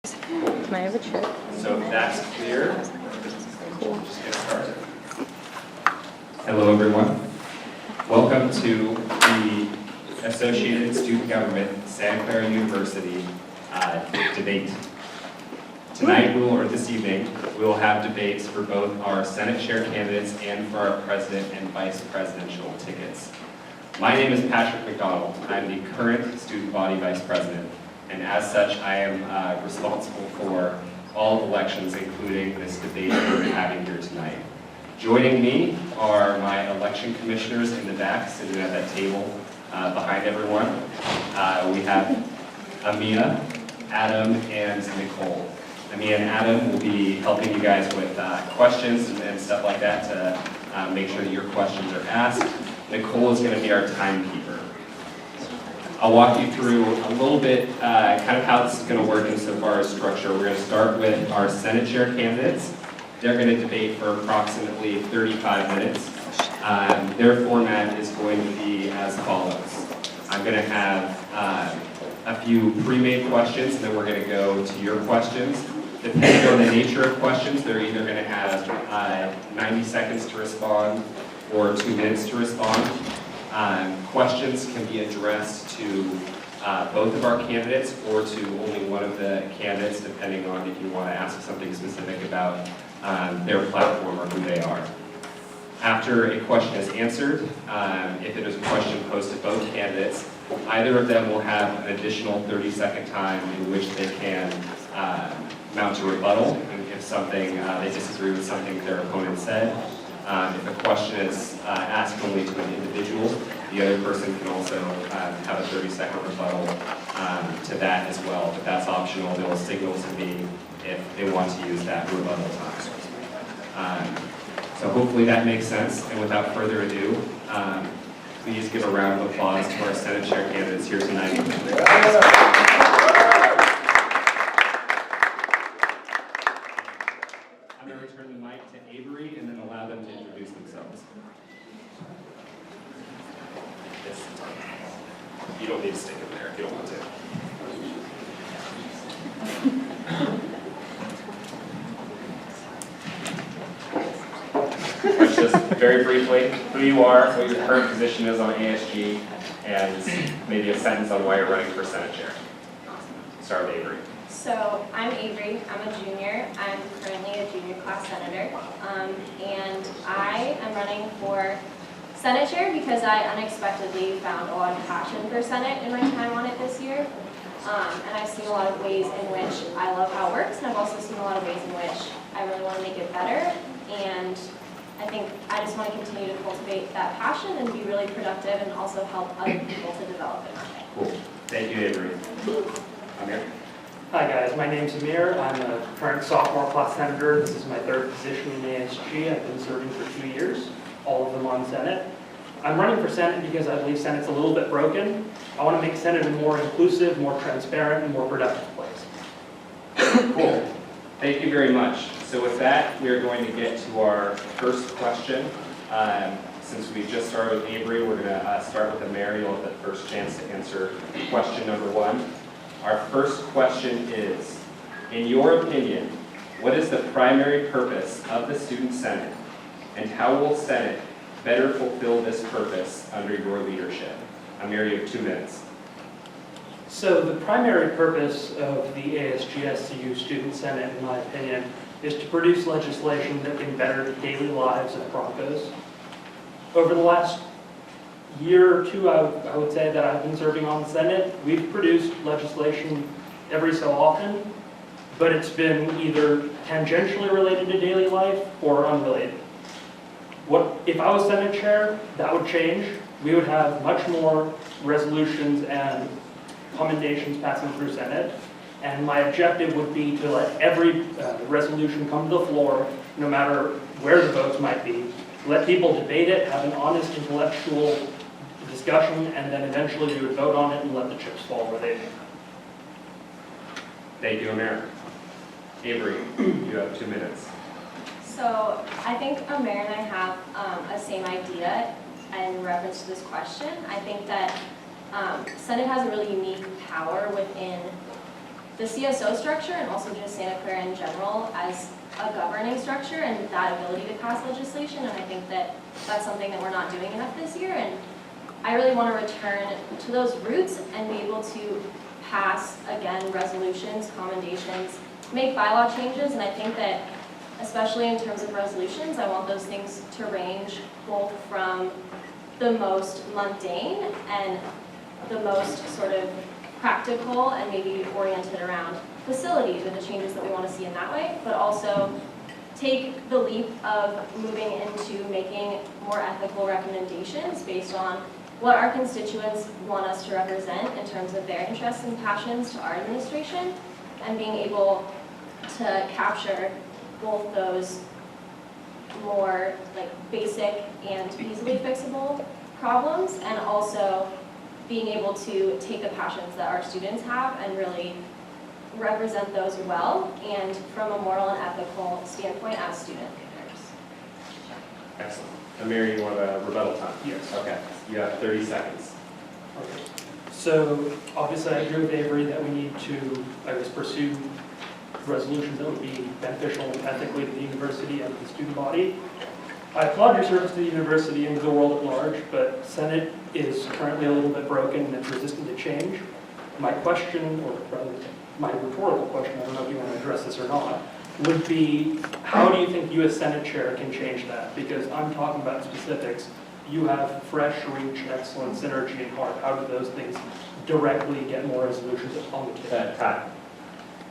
Can I have a chair? So if that's clear, we'll just get started. Hello, everyone. Welcome to the Associated Student Government Santa Clara University debate. Tonight, this evening, we will have debates for both our Senate Chair candidates and for our President and Vice Presidential tickets. My name is Patrick McDonald. I'm the current Student Body Vice President, and as such, I am responsible for all elections, including this debate that we're having here tonight. Joining me are my election commissioners in the back, sitting at that table behind everyone. We have Amia, Adam, and Nicole. Amia and Adam will be helping you guys with questions and stuff like that to make sure that your questions are asked. Nicole is going to be our timekeeper. I'll walk you through a little bit kind of how this is going to work insofar as structure. We're going to start with our Senate Chair candidates. They're going to debate for approximately 35 minutes. Their format is going to be as follows. I'm going to have a few pre-made questions, and then we're going to go to your questions. Depending on the nature of questions, they're either going to have 90 seconds to respond or 2 minutes to respond. Questions can be addressed to both of our candidates or to only one of the candidates, depending on if you want to ask something specific about their platform or who they are. After a question is answered, if it is a question posed to both candidates, either of them will have an additional 30-second time in which they can mount a rebuttal if something they disagree with something their opponent said. If a question is asked only to an individual, the other person can also have a 30-second rebuttal to that as well, but that's optional. They'll signal to me if they want to use that rebuttal time. So hopefully that makes sense, and without further ado, please give a round of applause to our Senate Chair candidates here tonight. I'm going to return the mic to Avery and then allow them to introduce themselves. Yes. You don't need to stick in there if you don't want to. Just very briefly, who you are, what your current position is on ASG, and maybe a sentence on why you're running for Senate Chair. Start with Avery. So I'm Avery, I'm a junior. I'm currently a junior class senator, and I am running for Senate Chair because I unexpectedly found a lot of passion for Senate in my time on it this year. And I've seen a lot of ways in which I love how it works, and I've also seen a lot of ways in which I really want to make it better. And I think I just want to continue to cultivate that passion and be really productive and also help other people to develop it. Cool. Thank you, Avery. Ahmer. Hi guys, my name's Ahmer. I'm a current sophomore class senator. This is my third position in ASG. I've been serving for 2 years, all of them on Senate. I'm running for Senate because I believe Senate's a little bit broken. I want to make Senate a more inclusive, more transparent, and more productive place. Cool. Thank you very much. So with that, we are going to get to our first question. Since we just started with Avery, we're going to start with Ahmer. You'll have the first chance to answer question number 1. Our first question is, in your opinion, what is the primary purpose of the Student Senate, and how will Senate better fulfill this purpose under your leadership? Ahmer, you have 2 minutes. So the primary purpose of the ASGSCU Student Senate, in my opinion, is to produce legislation that can better the daily lives of Broncos. Over the last year or two, I would say that I've been serving on the Senate, we've produced legislation every so often, but it's been either tangentially related to daily life or unrelated. If I was Senate Chair, that would change. We would have much more resolutions and commendations passing through Senate, and my objective would be to let every resolution come to the floor, no matter where the votes might be, let people debate it, have an honest intellectual discussion, and then eventually we would vote on it and let the chips fall where they may. Thank you, Ahmer. Avery, you have 2 minutes. So I think Ahmer and I have a same idea in reference to this question. I think that Senate has a really unique power within the CSO structure and also just Santa Clara in general as a governing structure and that ability to pass legislation. And I think that that's something that we're not doing enough this year. And I really want to return to those roots and be able to pass, again, resolutions, commendations, make bylaw changes. And I think that, especially in terms of resolutions, I want those things to range both from the most mundane and the most sort of practical and maybe oriented around facilities and the changes that we want to see in that way, but also take the leap of moving into making more ethical recommendations based on what our constituents want us to represent in terms of their interests and passions to our administration, and being able to capture both those more like basic and easily fixable problems, and also being able to take the passions that our students have and really represent those well, and from a moral and ethical standpoint as student leaders. Excellent. Amir, you want a rebuttal time? Yes. Okay, you have 30 seconds. Okay. So obviously I agree with Avery that we need to, I guess, pursue resolutions that would be beneficial ethically to the university and the student body. I applaud your service to the university and to the world at large, but Senate is currently a little bit broken and it's resistant to change. My question, or rather my rhetorical question, I don't know if you want to address this or not, would be, how do you think you as Senate Chair can change that? Because I'm talking about specifics. You have fresh, reach, excellence, synergy, and heart. How do those things directly get more resolutions on the table? Time.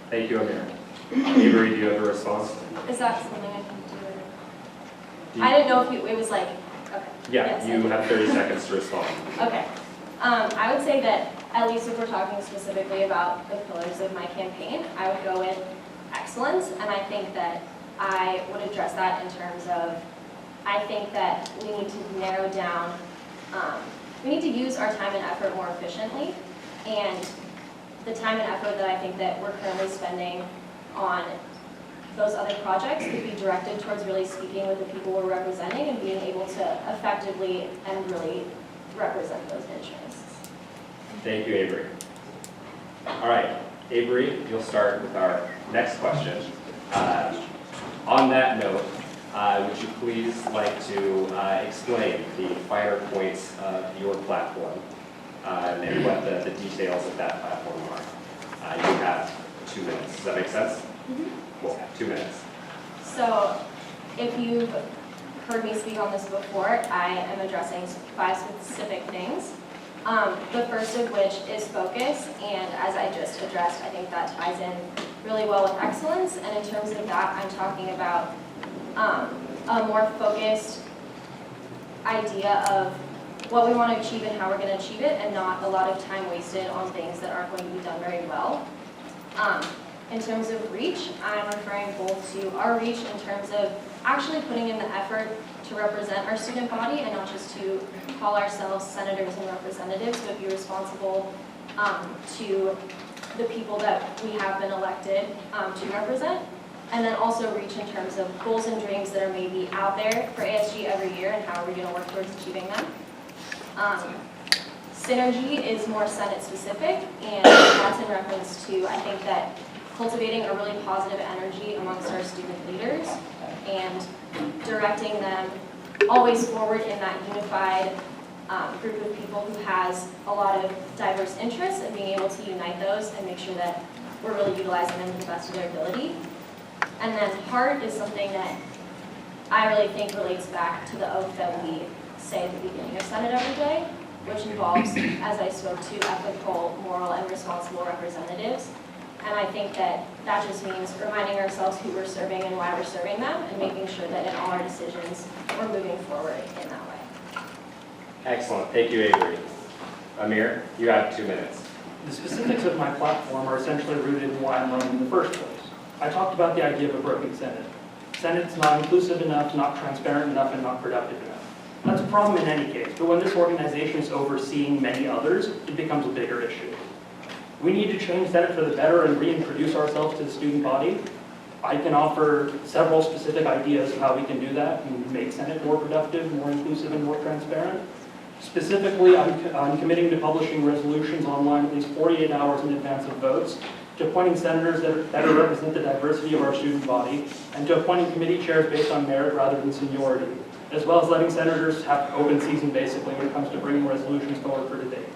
Thank you, Amir. Avery, do you have a response? Is that something I can do? I didn't know if it was like, okay. Yeah, Yes, you have 30 seconds to respond. Okay. I would say that, at least if we're talking specifically about the pillars of my campaign, I would go with excellence, and I think that I would address that in terms of, I think that we need to narrow down, we need to use our time and effort more efficiently, and the time and effort that I think that we're currently spending on those other projects could be directed towards really speaking with the people we're representing and being able to effectively and really represent those interests. Thank you, Avery. All right, Avery, you'll start with our next question. On that note, would you please like to explain the finer points of your platform and what the details of that platform are? You have 2 minutes. Does that make sense? Cool, 2 minutes. So, if you've heard me speak on this before, I am addressing 5 specific things. The first of which is focus, and as I just addressed, I think that ties in really well with excellence, and in terms of that, I'm talking about a more focused idea of what we want to achieve and how we're going to achieve it, and not a lot of time wasted on things that aren't going to be done very well. In terms of reach, I'm referring both to our reach in terms of actually putting in the effort to represent our student body and not just to call ourselves senators and representatives, but be responsible to the people that we have been elected to represent. And then also reach in terms of goals and dreams that are maybe out there for ASG every year and how are we going to work towards achieving them. Synergy is more Senate specific, and that's in reference to, I think that cultivating a really positive energy amongst our student leaders and directing them always forward in that unified group of people who has a lot of diverse interests, and being able to unite those and make sure that we're really utilizing them to the best of their ability. And then heart is something that I really think relates back to the oath that we say at the beginning of Senate every day, which involves, as I spoke to, ethical, moral, and responsible representatives. And I think that that just means reminding ourselves who we're serving and why we're serving them, and making sure that in all our decisions, we're moving forward in that way. Excellent. Thank you, Avery. Amir, you have 2 minutes. The specifics of my platform are essentially rooted in why I'm running in the first place. I talked about the idea of a broken Senate. Senate's not inclusive enough, not transparent enough, and not productive enough. That's a problem in any case, but when this organization is overseeing many others, it becomes a bigger issue. We need to change Senate for the better and reintroduce ourselves to the student body. I can offer several specific ideas of how we can do that and make Senate more productive, more inclusive, and more transparent. Specifically, I'm committing to publishing resolutions online at least 48 hours in advance of votes to appointing senators that better represent the diversity of our student body, and to appointing committee chairs based on merit rather than seniority, as well as letting senators have open season basically when it comes to bringing resolutions forward for debate.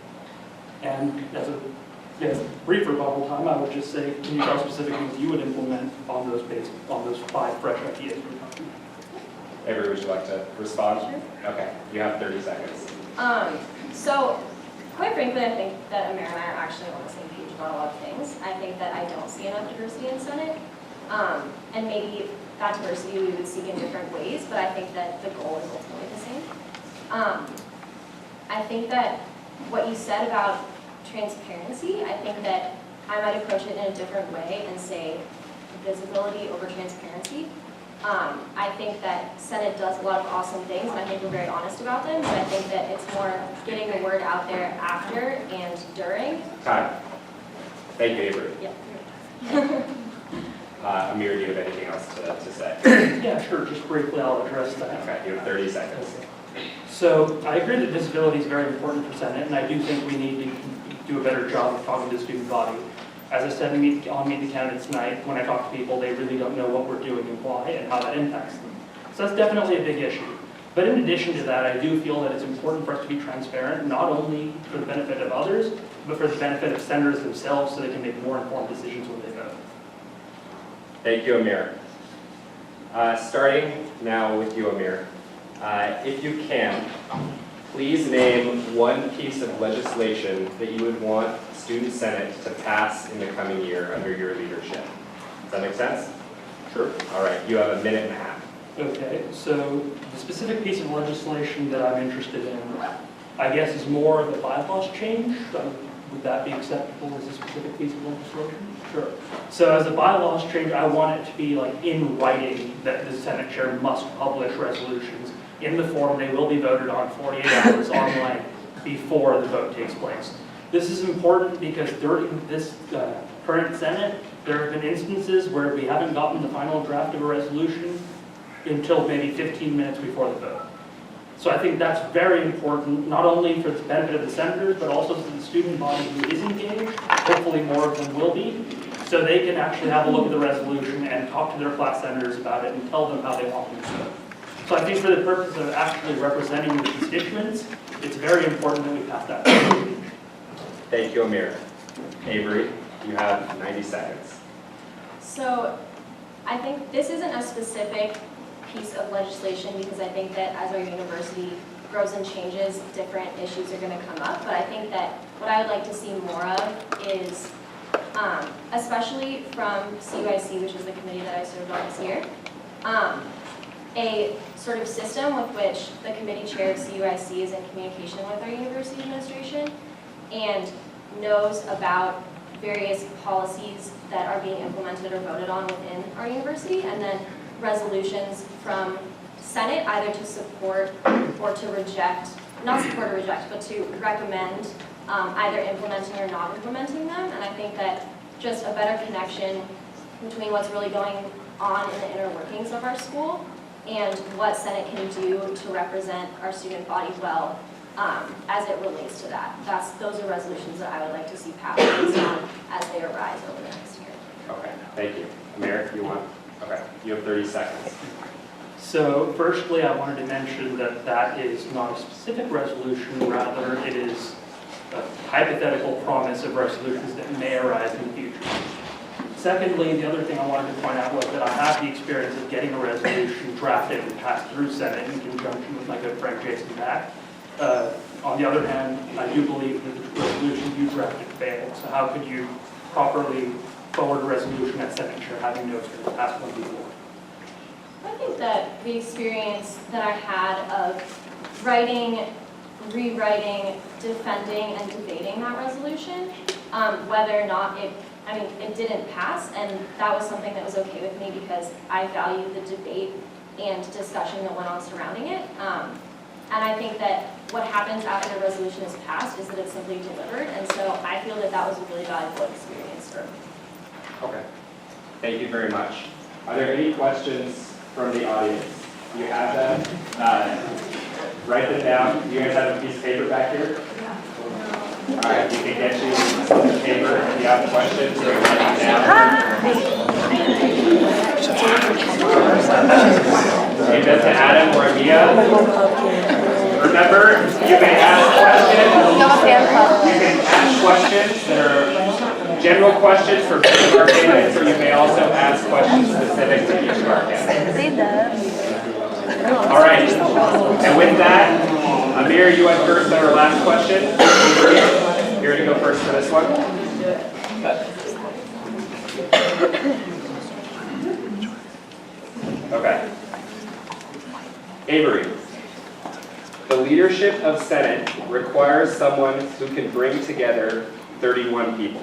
And as a brief rebuttal time, I would just say, can you tell specific things you would implement on those 5 fresh ideas we're talking about? Avery, would you like to respond? Sure. Okay, you have 30 seconds. So, quite frankly, I think that Ahmer and I are actually on the same page about a lot of things. I think that I don't see enough diversity in Senate, and maybe that diversity we would seek in different ways, but I think that the goal is ultimately the same. I think that what you said about transparency, I think that I might approach it in a different way and say visibility over transparency. I think that Senate does a lot of awesome things, and I think we're very honest about them, but I think that it's more getting the word out there after and during. Time. Thank you, Avery. Yeah. Amir, do you have anything else to say? Yeah, sure, just briefly I'll address that. Okay, you have 30 seconds. So I agree that visibility is very important for Senate, and I do think we need to do a better job of talking to the student body. As I said on Meet the Candidates tonight, when I talk to people, they really don't know what we're doing and why and how that impacts them. So that's definitely a big issue. But in addition to that, I do feel that it's important for us to be transparent, not only for the benefit of others, but for the benefit of senators themselves so they can make more informed decisions when they vote. Thank you, Amir. Starting now with you, Amir. If you can, please name one piece of legislation that you would want Student Senate to pass in the coming year under your leadership. Does that make sense? Sure. All right, you have a minute and a half. Okay, so the specific piece of legislation that I'm interested in, I guess, is more of a bylaws change. Would that be acceptable as a specific piece of legislation? Sure. So as a bylaws change, I want it to be like in writing that the Senate chair must publish resolutions in the form they will be voted on 48 hours online before the vote takes place. This is important because during this current Senate, there have been instances where we haven't gotten the final draft of a resolution until maybe 15 minutes before the vote. So I think that's very important, not only for the benefit of the senators, but also for the student body who is engaged. Hopefully more of them will be, so they can actually have a look at the resolution and talk to their class senators about it and tell them how they want them to vote. So I think for the purpose of actually representing the constituents, it's very important that we pass that resolution. Thank you, Amir. Avery, you have 90 seconds. So I think this isn't a specific piece of legislation because I think that as our university grows and changes, different issues are going to come up. But I think that what I would like to see more of is, especially from CUIC, which is the committee that I served on this year, a sort of system with which the committee chair of CUIC is in communication with our university administration and knows about various policies that are being implemented or voted on within our university, and then resolutions from Senate either to support or to reject, not support or reject, but to recommend either implementing or not implementing them. And I think that just a better connection between what's really going on in the inner workings of our school and what Senate can do to represent our student body well as it relates to that. Those are resolutions that I would like to see passed based on as they arise over the next year. Okay, thank you. Amir, you want? Okay, you have 30 seconds. So firstly, I wanted to mention that that is not a specific resolution, rather it is a hypothetical promise of resolutions that may arise in the future. Secondly, the other thing I wanted to point out was that I have the experience of getting a resolution drafted and passed through Senate in conjunction with my good friend Jason Back. On the other hand, I do believe that the resolution you drafted failed. So how could you properly forward a resolution at Senate chair having no experience past one before? I think that the experience that I had of writing, rewriting, defending, and debating that resolution, whether or not it didn't pass, and that was something that was okay with me because I value the debate and discussion that went on surrounding it. And I think that what happens after the resolution is passed is that it's simply delivered, and so I feel that that was a really valuable experience for me. Okay. Thank you very much. Are there any questions from the audience? You have them? Write them down. Do you guys have a piece of paper back here? All right, we can get you some paper. you have questions, or write them down. Give that to Adam or Amia. Remember, you may ask questions. You can ask questions that are general questions for both of our candidates, or you may also ask questions specific to each of our candidates. All right, and with that, Ahmer, you went first on our last question. Here to go first for this one. Okay. Avery, the leadership of Senate requires someone who can bring together 31 people.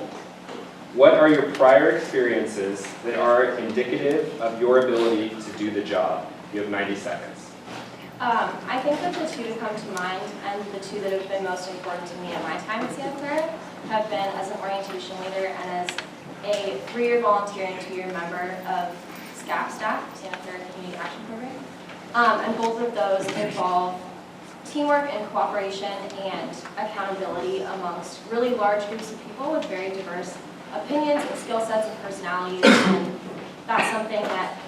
What are your prior experiences that are indicative of your ability to do the job? You have 90 seconds. I think that the two to come to mind, and the two that have been most important to me in my time at Santa Clara, have been as an orientation leader and as a 3-year volunteer and 2-year member of SCAP staff, Santa Clara Community Action Program. And both of those involve teamwork and cooperation and accountability amongst really large groups of people with very diverse opinions and skill sets and personalities. And that's something that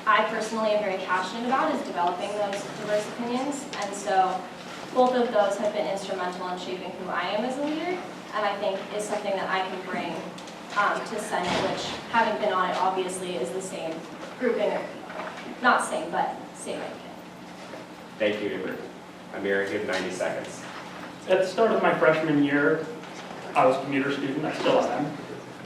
I personally am very passionate about, is developing those diverse opinions. And so both of those have been instrumental in shaping who I am as a leader, and I think is something that I can bring to Senate, which, having been on it, obviously is the same grouping of people. Not same, but same idea. Thank you, Avery. Ahmer, you have 90 seconds. At the start of my freshman year, I was a commuter student, I still am.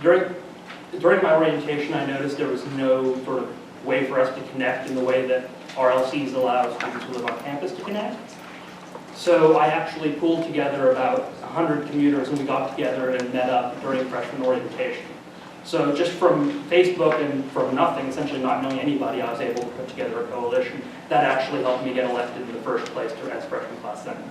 During my orientation, I noticed there was no sort of way for us to connect in the way that RLCs allow students who live on campus to connect. So I actually pulled together about 100 commuters, and we got together and met up during freshman orientation. So just from Facebook and from nothing, essentially not knowing anybody, I was able to put together a coalition that actually helped me get elected in the first place as freshman class senator.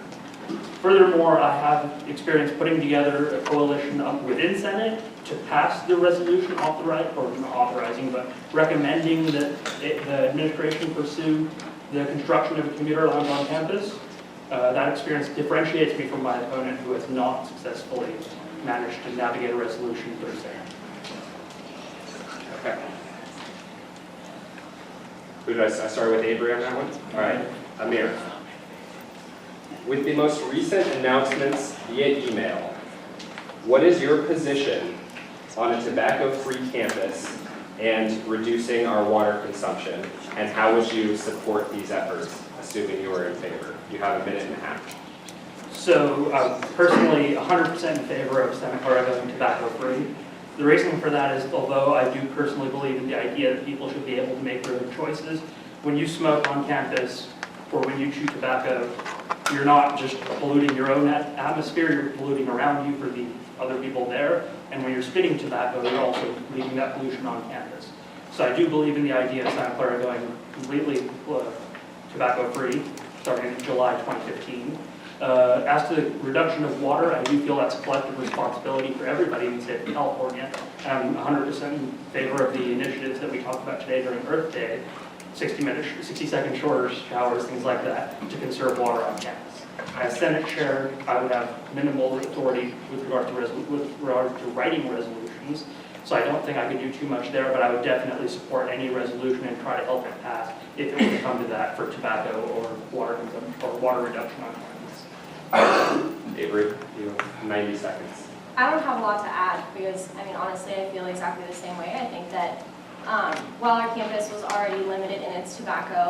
Furthermore, I have experience putting together a coalition within Senate to pass the resolution authorizing, but recommending that the administration pursue the construction of a commuter lounge on campus. That experience differentiates me from my opponent, who has not successfully managed to navigate a resolution through Senate. Okay. Who did I start with? Avery on that one? All right, Ahmer. With the most recent announcements via email, what is your position on a tobacco-free campus and reducing our water consumption? And how would you support these efforts, assuming you are in favor? You have a minute and a half. So I'm personally 100% in favor of Santa Clara going tobacco-free. The reason for that is, although I do personally believe in the idea that people should be able to make their own choices, when you smoke on campus or when you chew tobacco, you're not just polluting your own atmosphere, you're polluting around you for the other people there. And when you're spitting tobacco, you're also leaving that pollution on campus. So I do believe in the idea of Santa Clara going completely tobacco-free, starting in July 2015. As to the reduction of water, I do feel that's a collective responsibility for everybody in the state of California. I'm 100% in favor of the initiatives that we talked about today during Earth Day, 60-second shorter showers, things like that, to conserve water on campus. As Senate Chair, I would have minimal authority with regard to writing resolutions, so I don't think I could do too much there, but I would definitely support any resolution and try to help it pass if it were to come to that for tobacco or water consumption or water reduction on campus. Avery, you have 90 seconds. I don't have a lot to add because, I mean, honestly, I feel exactly the same way. I think that while our campus was already limited in its tobacco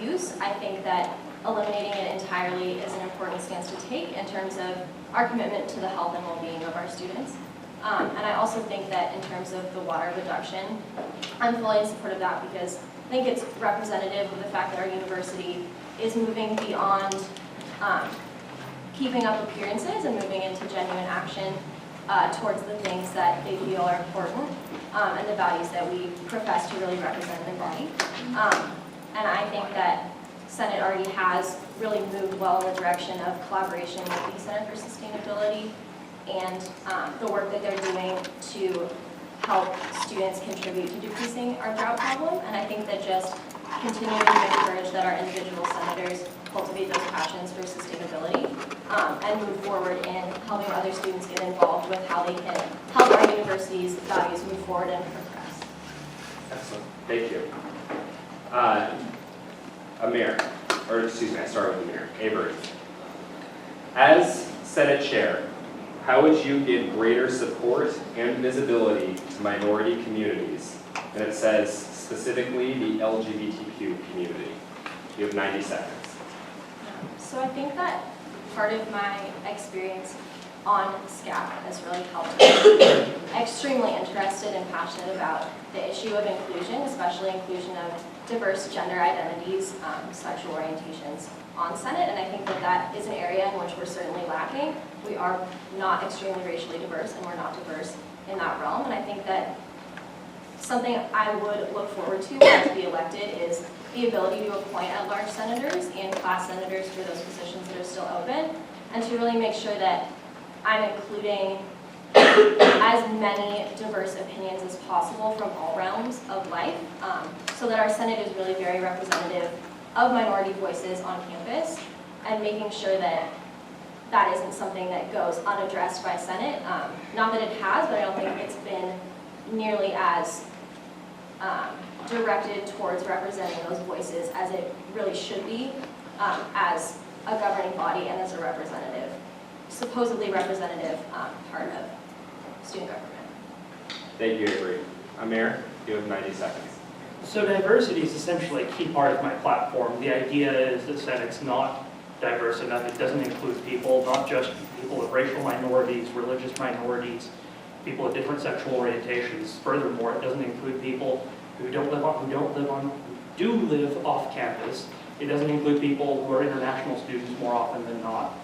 use, I think that eliminating it entirely is an important stance to take in terms of our commitment to the health and well-being of our students. And I also think that in terms of the water reduction, I'm fully in support of that because I think it's representative of the fact that our university is moving beyond keeping up appearances and moving into genuine action towards the things that they feel are important and the values that we profess to really represent in the body. And I think that Senate already has really moved well in the direction of collaboration with the Center for Sustainability and the work that they're doing to help students contribute to decreasing our drought problem. And I think that just continuing to encourage that our individual senators cultivate those passions for sustainability and move forward in helping other students get involved with how they can help our university's values move forward and progress. Excellent, thank you. Ahmer, or excuse me, I started with Ahmer. Avery. As Senate Chair, how would you give greater support and visibility to minority communities? And it says specifically the LGBTQ community. You have 90 seconds. So I think that part of my experience on SCAP has really helped me. I'm extremely interested and passionate about the issue of inclusion, especially inclusion of diverse gender identities, sexual orientations on Senate, and I think that that is an area in which we're certainly lacking. We are not extremely racially diverse, and we're not diverse in that realm, and I think that something I would look forward to when I be elected is the ability to appoint at-large senators and class senators for those positions that are still open, and to really make sure that I'm including as many diverse opinions as possible from all realms of life, so that our Senate is really very representative of minority voices on campus, and making sure that that isn't something that goes unaddressed by Senate. Not that it has, but I don't think it's been nearly as directed towards representing those voices as it really should be as a governing body and as a representative, supposedly representative part of student government. Thank you, Avery. Ahmer, you have 90 seconds. So diversity is essentially a key part of my platform. The idea is that Senate's not diverse enough. It doesn't include people, not just people of racial minorities, religious minorities, people of different sexual orientations. Furthermore, it doesn't include people who do live off campus. It doesn't include people who are international students more often than not.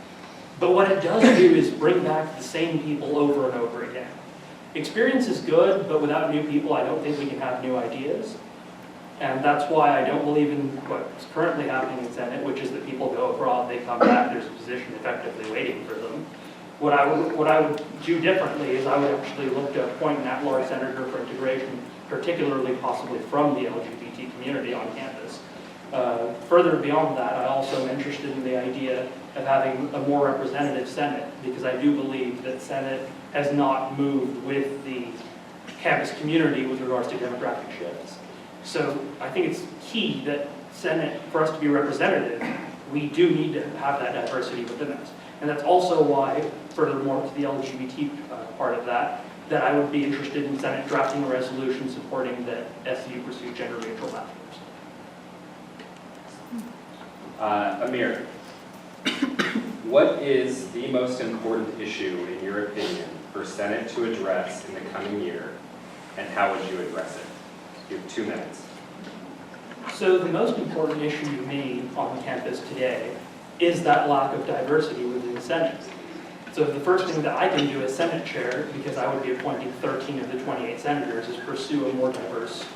But what it does do is bring back the same people over and over again. Experience is good, but without new people, I don't think we can have new ideas. And that's why I don't believe in what's currently happening in Senate, which is that people go abroad, they come back, there's a position effectively waiting for them. What I would do differently is I would actually look to appoint an at-large senator for integration, particularly possibly from the LGBT community on campus. Further beyond that, I also am interested in the idea of having a more representative Senate, because I do believe that Senate has not moved with the campus community with regards to demographic shifts. So I think it's key that Senate, for us to be representative, we do need to have that diversity within us. And that's also why, furthermore to the LGBT part of that I would be interested in Senate drafting a resolution supporting that SU pursue gender neutral bathrooms. Ahmer, what is the most important issue, in your opinion, for Senate to address in the coming year, and how would you address it? You have 2 minutes. So the most important issue to me on campus today is that lack of diversity within the Senate. So the first thing that I can do as Senate Chair, because I would be appointing 13 of the 28 senators, is pursue a more diverse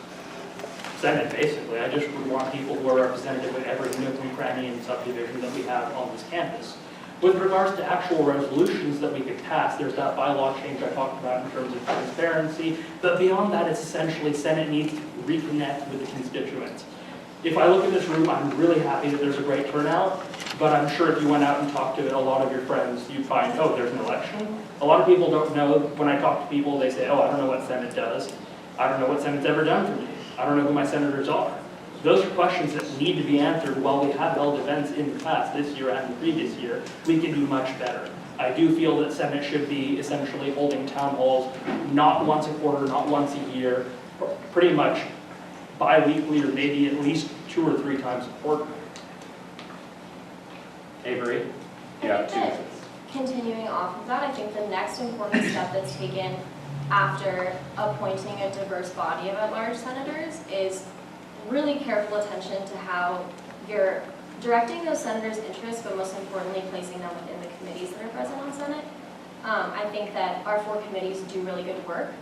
Senate, basically. I just would want people who are representative of every nook and cranny and subdivision that we have on this campus. With regards to actual resolutions that we could pass, there's that bylaw change I talked about in terms of transparency, but beyond that, it's essentially Senate needs to reconnect with the constituents. If I look at this room, I'm really happy that there's a great turnout, but I'm sure if you went out and talked to a lot of your friends, you'd find, oh, there's an election. A lot of people don't know. When I talk to people, they say, oh, I don't know what Senate does. I don't know what Senate's ever done for me. I don't know who my senators are. Those are questions that need to be answered while we have held events in the class this year and the previous year. We can do much better. I do feel that Senate should be essentially holding town halls not once a quarter, not once a year, pretty much bi-weekly or maybe at least 2 or 3 times a quarter. Avery, you have 2 minutes. Continuing off of that, I think the next important step that's taken after appointing a diverse body of at-large senators is really careful attention to how you're directing those senators' interests, but most importantly, placing them within the committees that are present on Senate. I think that our 4 committees do really good work.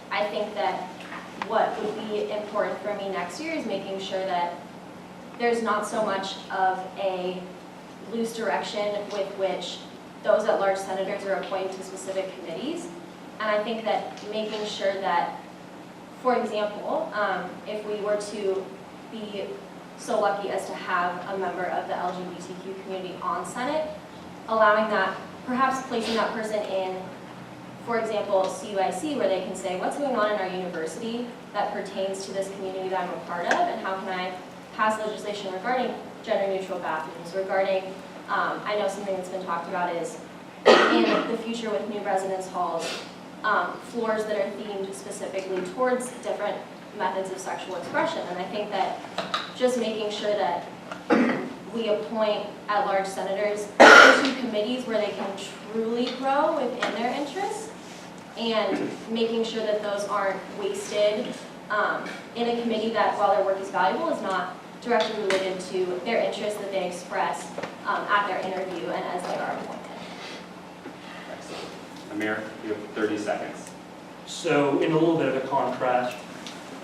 I think that what would be important for me next year is making sure that there's not so much of a loose direction with which those at-large senators are appointed to specific committees. And I think that making sure that, for example, if we were to be so lucky as to have a member of the LGBTQ community on Senate, allowing that, perhaps placing that person in, for example, CUIC, where they can say, what's going on in our university that pertains to this community that I'm a part of, and how can I pass legislation regarding gender-neutral bathrooms, regarding, I know something that's been talked about is, in the future with new residence halls, floors that are themed specifically towards different methods of sexual expression. And I think that just making sure that we appoint at-large senators into committees where they can truly grow within their interests, and making sure that those aren't wasted in a committee that, while their work is valuable, is not directly related to their interests that they express at their interview and as they are appointed. Excellent. Ahmer, you have 30 seconds. So in a little bit of a contrast,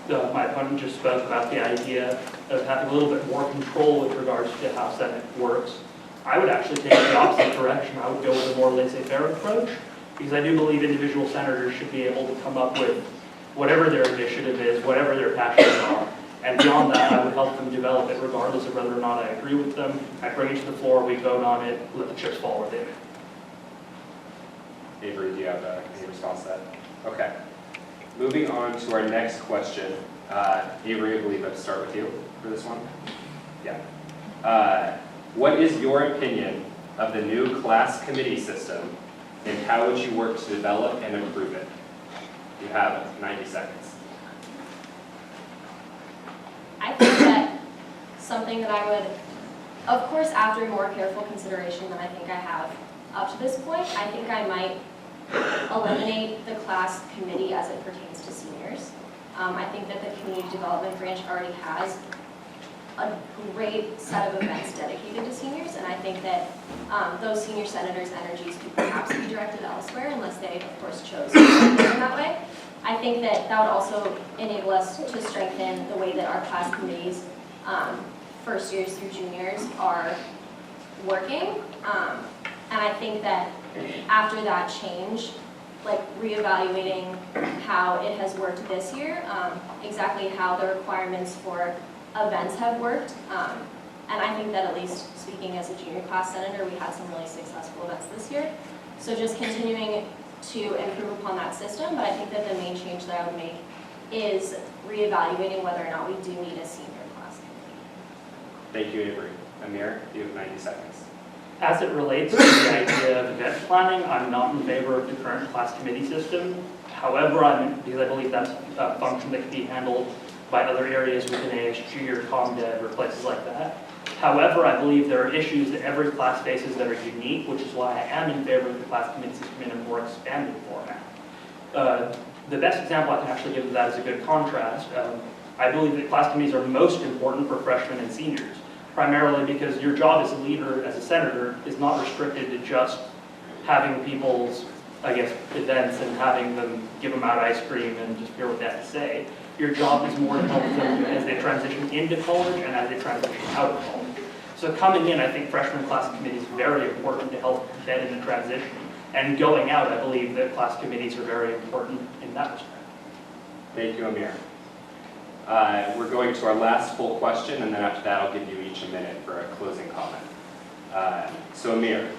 my opponent just spoke about the idea of having a little bit more control with regards to how Senate works. I would actually take the opposite direction. I would go with a more laissez-faire approach, because I do believe individual senators should be able to come up with whatever their initiative is, whatever their passions are. And beyond that, I would help them develop it regardless of whether or not I agree with them. I bring it to the floor, we vote on it, let the chips fall within it. Avery, do you have any response to that? Okay. Moving on to our next question. Avery, I believe I'll start with you for this one. Yeah. What is your opinion of the new class committee system, and how would you work to develop and improve it? You have 90 seconds. I think that something that I would, of course, after more careful consideration than I think I have up to this point, I think I might eliminate the class committee as it pertains to seniors. I think that the community development branch already has a great set of events dedicated to seniors, and I think that those senior senators' energies could perhaps be directed elsewhere unless they, of course, chose to do it in that way. I think that that would also enable us to strengthen the way that our class committees, first years through juniors, are working. And I think that after that change, like reevaluating how it has worked this year, exactly how the requirements for events have worked. And I think that, at least speaking as a junior class senator, we had some really successful events this year. So just continuing to improve upon that system, but I think that the main change that I would make is reevaluating whether or not we do need a senior class committee. Thank you, Avery. Ahmer, you have 90 seconds. As it relates to the idea of event planning, I'm not in favor of the current class committee system. However, because I believe that's a function that can be handled by other areas within ASG or ComDev or places like that. However, I believe there are issues that every class faces that are unique, which is why I am in favor of the class committee system in a more expanded format. The best example I can actually give of that is a good contrast. I believe that class committees are most important for freshmen and seniors, primarily because your job as a leader, as a senator, is not restricted to just having people's, events and having them give them out ice cream and just hear what they have to say. Your job is more to help them as they transition into college and as they transition out of college. So coming in, I think freshman class committee is very important to help embed in the transition. And going out, I believe that class committees are very important in that respect. Thank you, Ahmer. We're going to our last full question, and then after that I'll give you each a minute for a closing comment. So Ahmer,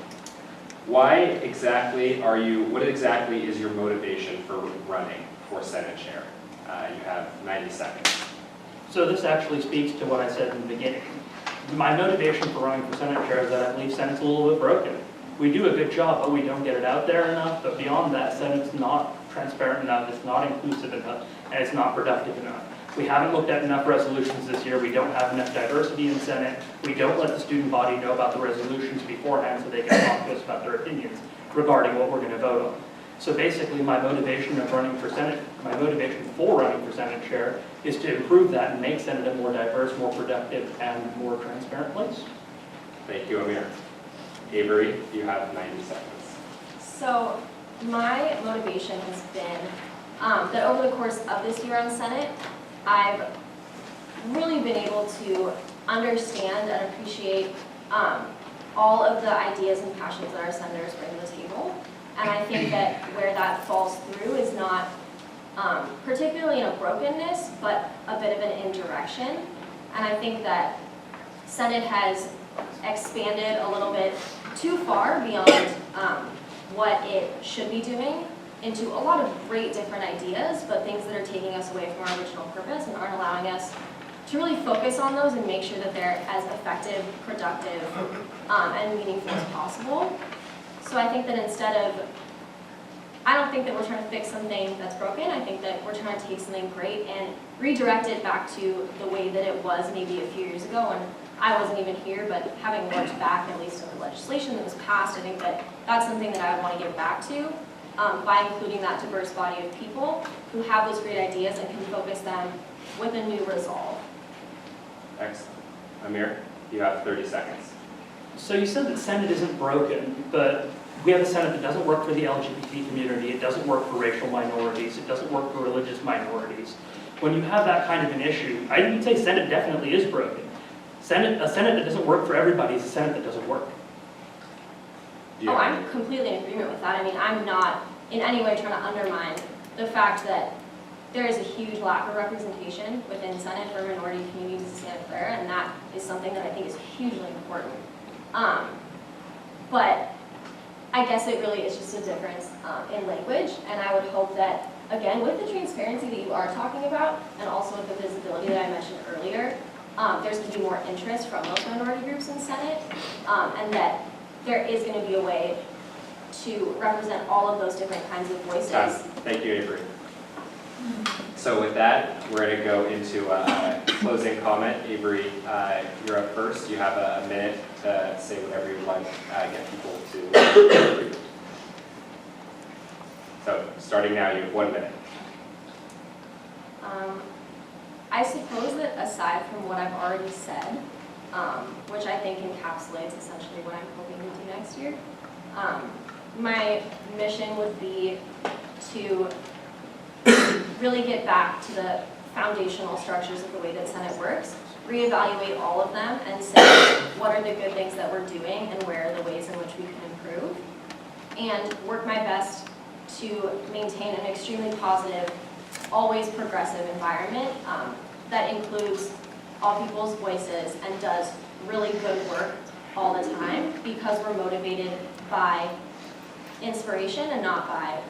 what exactly is your motivation for running for Senate Chair? You have 90 seconds. So this actually speaks to what I said in the beginning. My motivation for running for Senate Chair is that I believe Senate's a little bit broken. We do a good job, but we don't get it out there enough. But beyond that, Senate's not transparent enough, it's not inclusive enough, and it's not productive enough. We haven't looked at enough resolutions this year. We don't have enough diversity in Senate. We don't let the student body know about the resolutions beforehand so they can talk to us about their opinions regarding what we're going to vote on. So basically, my motivation for running for Senate Chair is to improve that and make Senate a more diverse, more productive, and more transparent place. Thank you, Ahmer. Avery, you have 90 seconds. So my motivation has been that over the course of this year on Senate, I've really been able to understand and appreciate all of the ideas and passions that our senators bring to the table. And I think that where that falls through is not particularly in a brokenness, but a bit of an indirection. And I think that Senate has expanded a little bit too far beyond what it should be doing into a lot of great different ideas, but things that are taking us away from our original purpose and aren't allowing us to really focus on those and make sure that they're as effective, productive, and meaningful as possible. So I think that I don't think that we're trying to fix something that's broken. I think that we're trying to take something great and redirect it back to the way that it was maybe a few years ago when I wasn't even here, but having looked back at least on the legislation that was passed, I think that that's something that I would want to get back to by including that diverse body of people who have those great ideas and can focus them with a new resolve. Excellent. Ahmer, you have 30 seconds. So you said that Senate isn't broken, but we have a Senate that doesn't work for the LGBT community, it doesn't work for racial minorities, it doesn't work for religious minorities. When you have that kind of an issue, I would say Senate definitely is broken. A Senate that doesn't work for everybody is a Senate that doesn't work. Oh, I'm completely in agreement with that. I mean, I'm not in any way trying to undermine the fact that there is a huge lack of representation within Senate for minority communities in Santa Clara, and that is something that I think is hugely important. But I guess it really is just a difference in language, and I would hope that, again, with the transparency that you are talking about, and also with the visibility that I mentioned earlier, there's going to be more interest from those minority groups in Senate, and that there is going to be a way to represent all of those different kinds of voices. Thank you, Avery. So with that, we're going to go into a closing comment. Avery, you're up first. You have a minute to say whatever you would like, get people to agree. So starting now, you have 1 minute. I suppose that aside from what I've already said, which I think encapsulates essentially what I'm hoping to do next year, my mission would be to really get back to the foundational structures of the way that Senate works, reevaluate all of them and say what are the good things that we're doing and where are the ways in which we can improve, and work my best to maintain an extremely positive, always progressive environment that includes all people's voices and does really good work all the time because we're motivated by inspiration and not by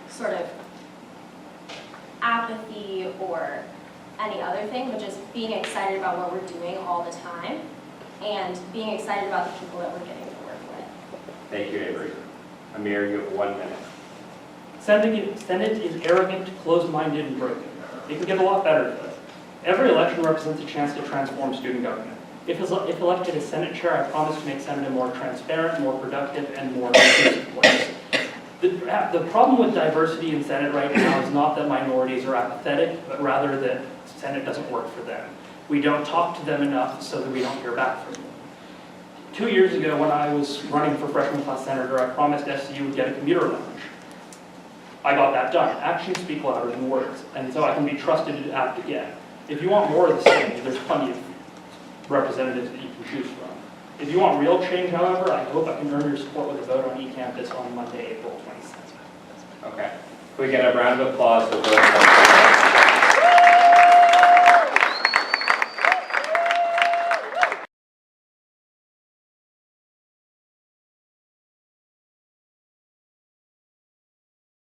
sort of apathy or any other thing, but just being excited about what we're doing all the time and being excited about the people that we're getting to work with. Thank you, Avery. Ahmer, you have 1 minute. Senate is arrogant, closed-minded, and broken. It can get a lot better at it. Every election represents a chance to transform student government. If elected as Senate chair, I promise to make Senate a more transparent, more productive, and more inclusive place. The problem with diversity in Senate right now is not that minorities are apathetic, but rather that Senate doesn't work for them. We don't talk to them enough so that we don't hear back from them. 2 years ago, when I was running for freshman class senator, I promised SCU would get a commuter lounge. I got that done. Actions speak louder than words, and so I can be trusted to act again. If you want more of the same, there's plenty of representatives that you can choose from. If you want real change, however, I hope I can earn your support with a vote on eCampus on Monday, April 27th. Okay. Can we get a round of applause for both?